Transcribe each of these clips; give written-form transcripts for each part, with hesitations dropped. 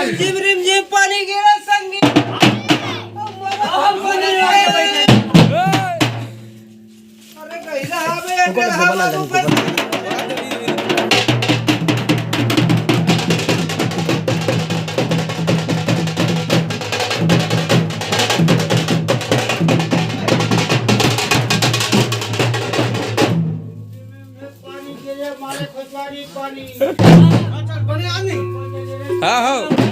रिमझिम रिमझिम पानी गिरा संगी अरे गईला हवे हाँ हाँ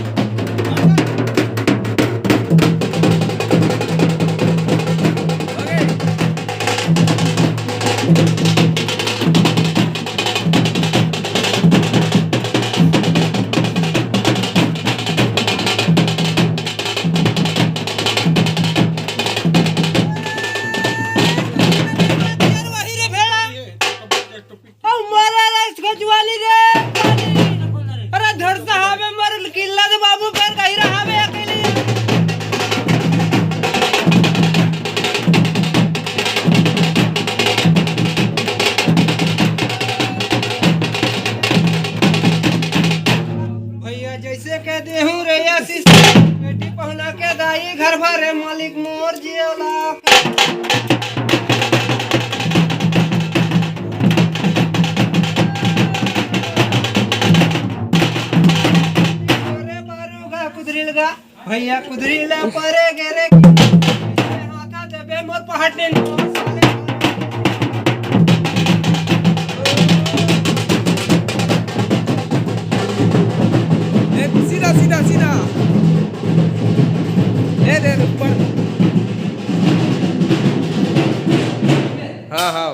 बेटी पहुना के दाई घर भरे मालिक मोर जियोला कुदरीलगा भैया कुदरीला परे गेरे हाथा देबे मोर पहाटने सीधा सीधा सीधा दे ऊपर हाँ हाँ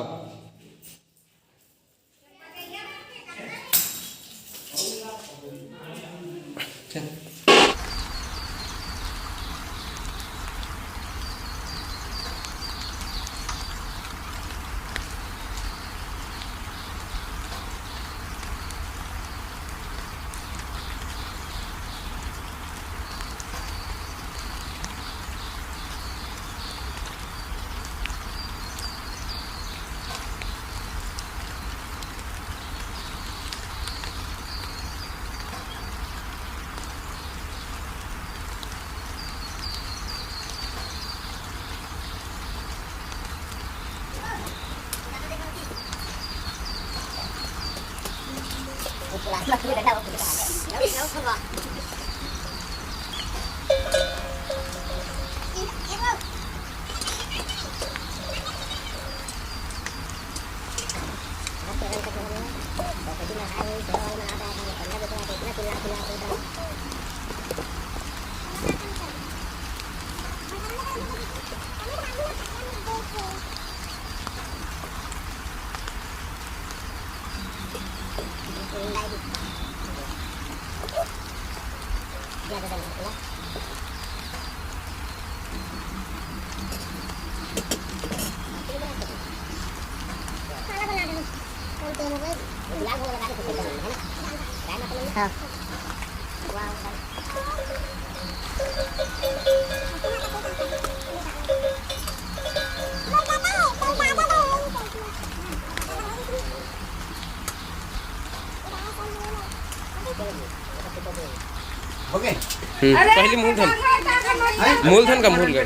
पहले मूलधन का मूल कर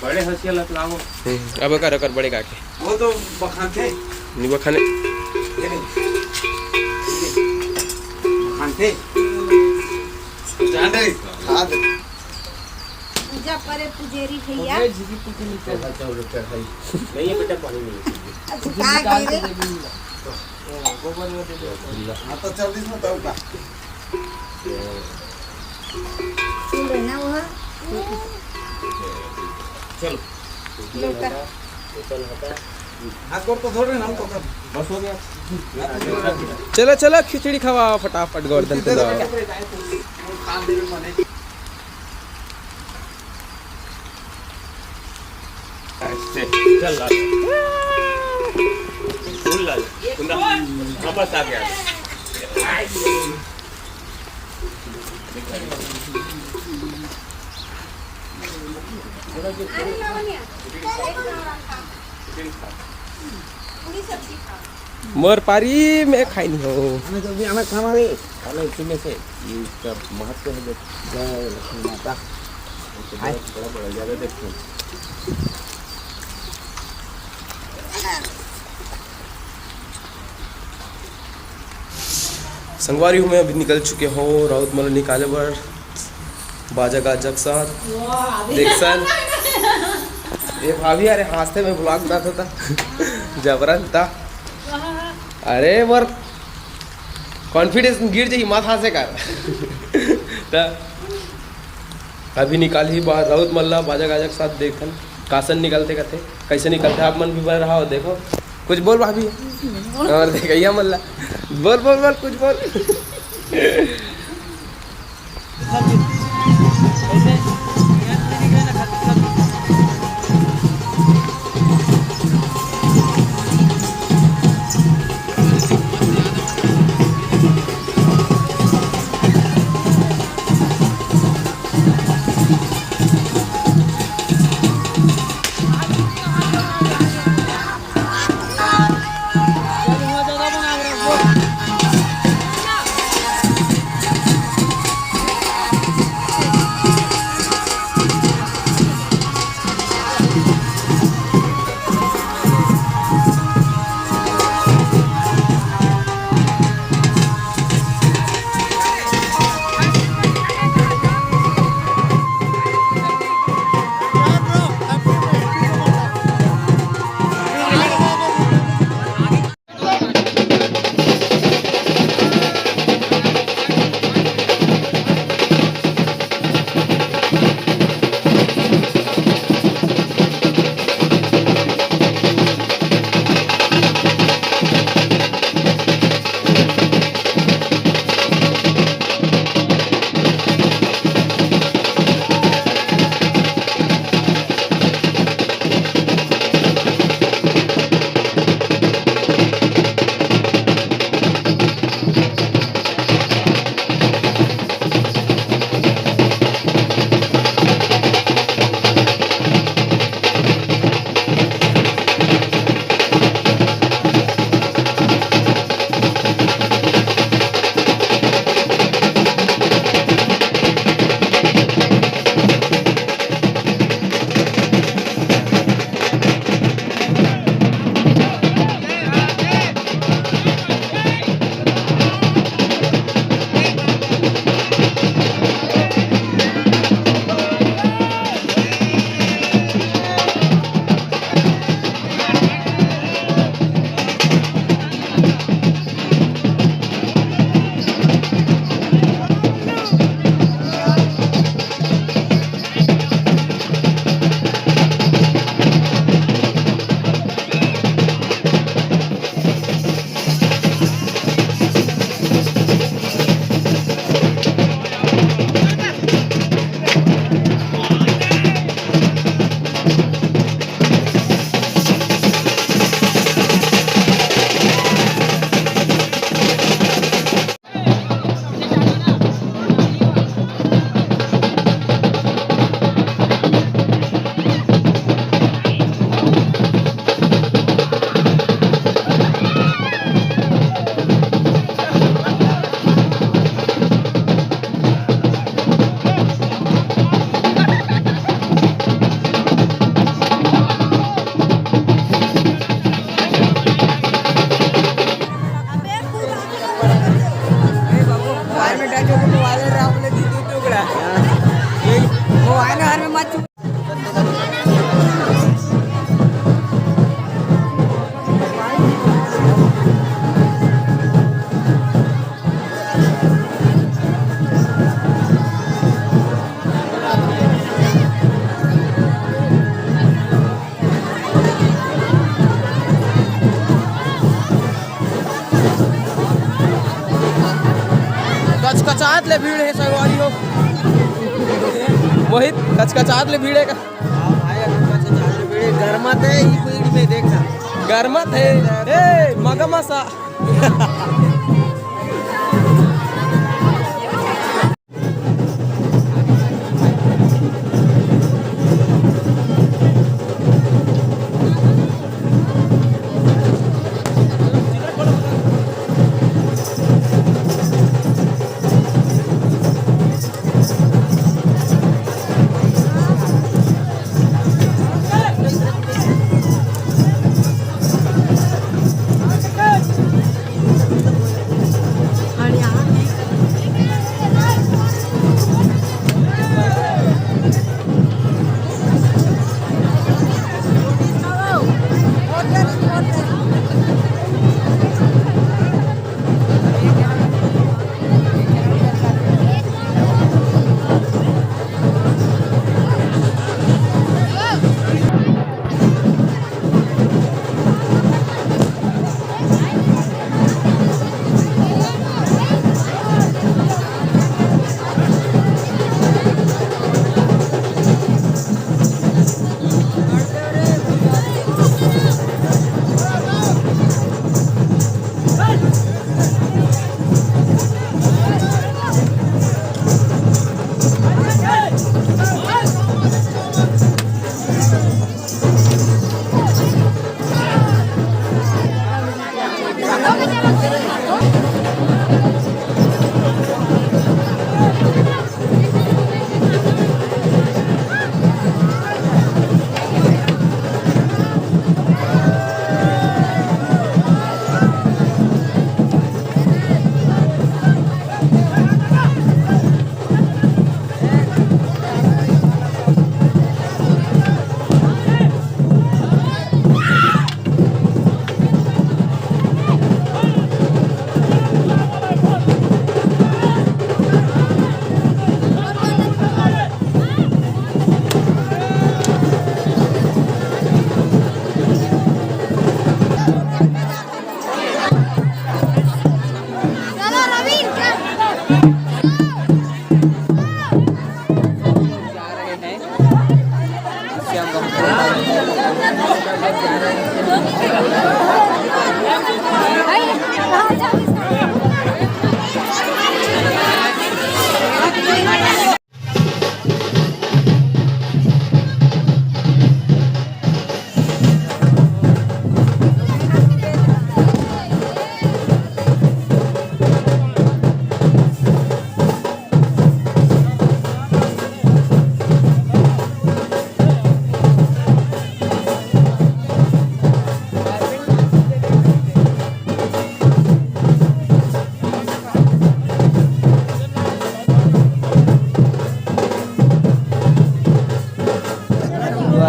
बड़े हंसिया लाओ अब कर बड़े काके वो तो बखानते नहीं बखाने बखानते जाने हां पूजा परे पुजेरी भैया नहीं है बेटा पानी नहीं अच्छा का गोबर में दे दो हां तो 40 में तो का चलो ना वो चलो हाथ गोड़ तो धो रहे ना हमको बस हो गया चलो चलो खिचड़ी खवा फटाफट गोवर्धन पे जाओ चल ला फूल ला कुंदा वापस आ गया पूरी सब्जी खा मोर पारी मैं खाई नहीं हो हमें तो भी हमें खाना दे खाना इसी में से ये इसका महत्व है जय लक्ष्मी माता बड़ा बड़ा ज़्यादा देखते हैं। संगवारी हूँ मैं अभी निकल चुके हो राउत मतलब निकाले बर बाजा गाजक साथ देखसन ये भाभी अरे हंसते में ब्लॉग बनाता था जबरन था अरे वर कॉन्फिडेंस गिर जाइए मत हंसे कर अभी निकाल ही बाहर राउत मल्ला बाजा गाजक साथ देखन कासन निकलते कहते कैसे निकलते आप मन भी बन रहा हो देखो कुछ बोल भाभी और देखिए मल्ला बोल बोल बोल कुछ बोल कचकचात ले भीड़ है संगवारी हो मोहित कचकचात ले भीड़ है का गरमत है ये भीड़ में देखना गरमत है ए मगमसा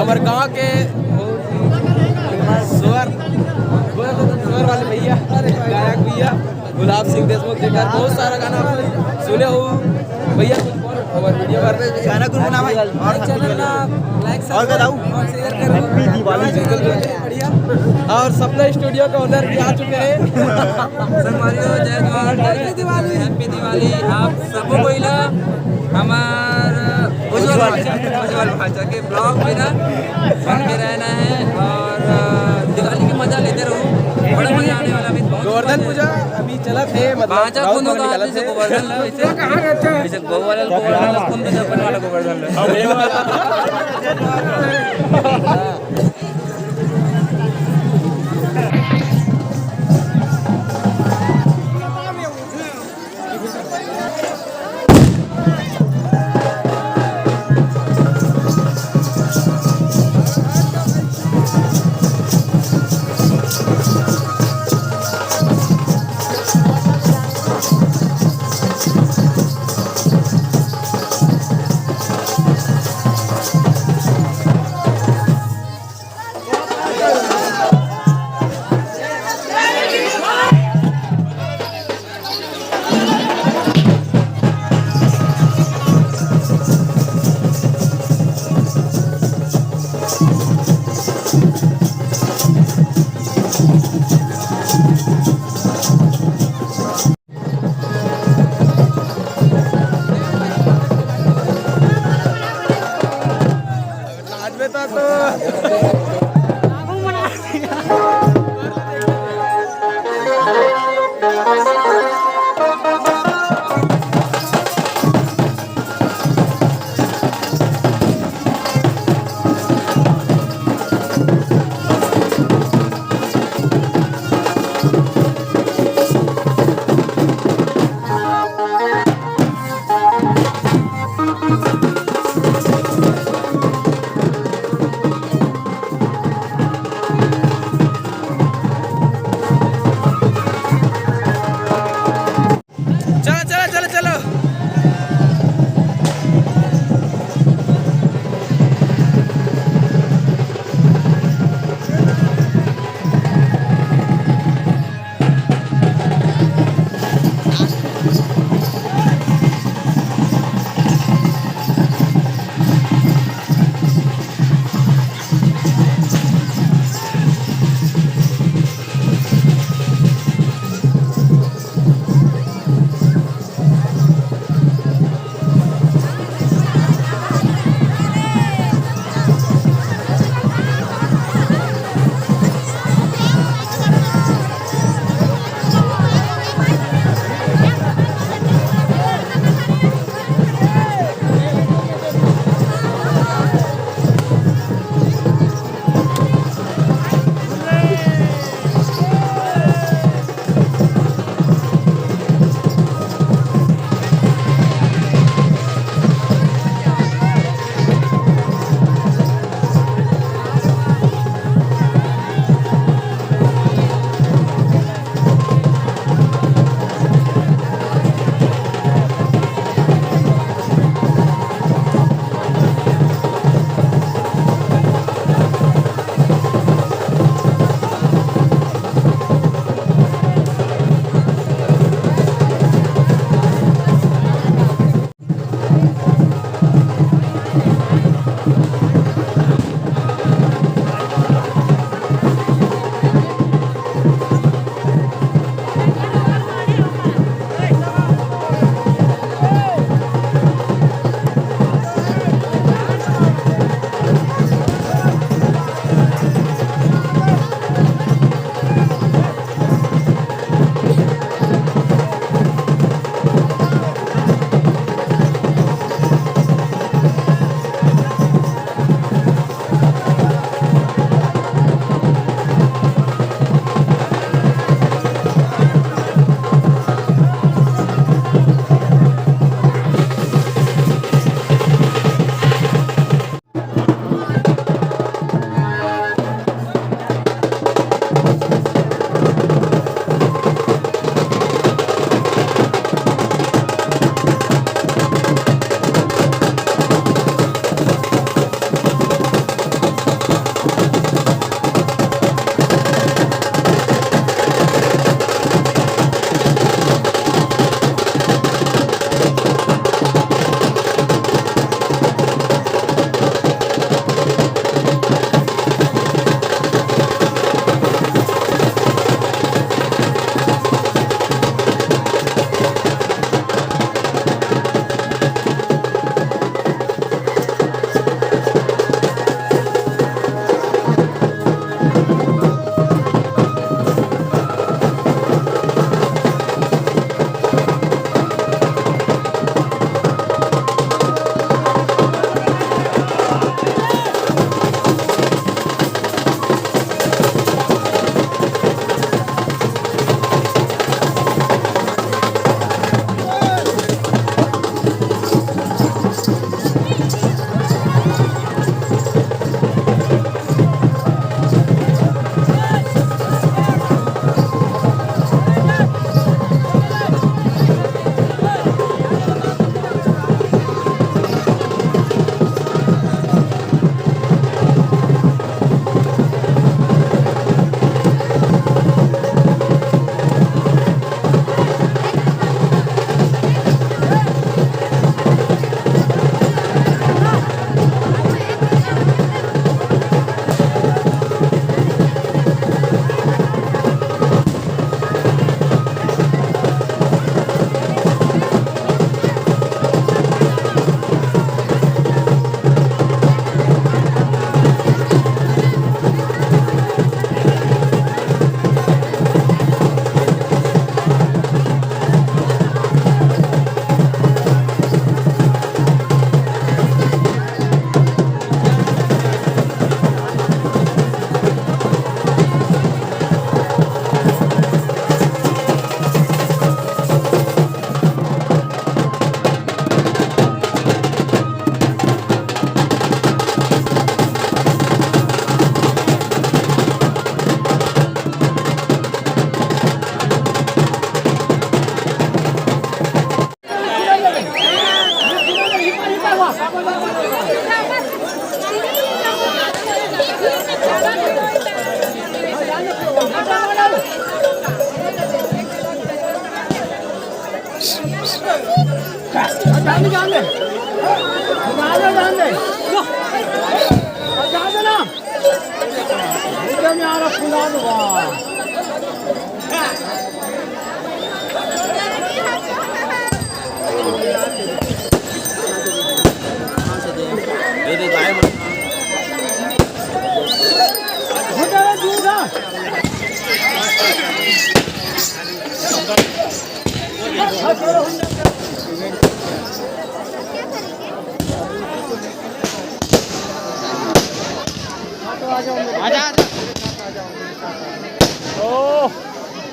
हमारे गांव के स्वर वाले भैया, गायक भैया गुलाब सिंह देशमुख जी का बहुत सारा गाना आप सुने हो भैया। हमारे वीडियो पर गाना गुन बना भाई और चैनल लाइक और बताऊं शेयर करो बढ़िया। और सपना स्टूडियो का ओनर भी आ चुके हैं। संगवारियों जय जवाहर हैप्पी दिवाली आप सबको पहिला हमार उज्जवल भाषा के ब्लॉग में ना बन के रहना है और दिवाली की मजा लेते रहो। बड़ा मजा आने वाला। गोवर्धन पूजा अभी चला थे भाषा कुन होगा जैसे गोवर्धन ला वैसे गोवर्धन कुन भी अपन वाला गोवर्धन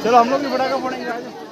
चलो हम लोग भी पटाखा फोड़ेंगे।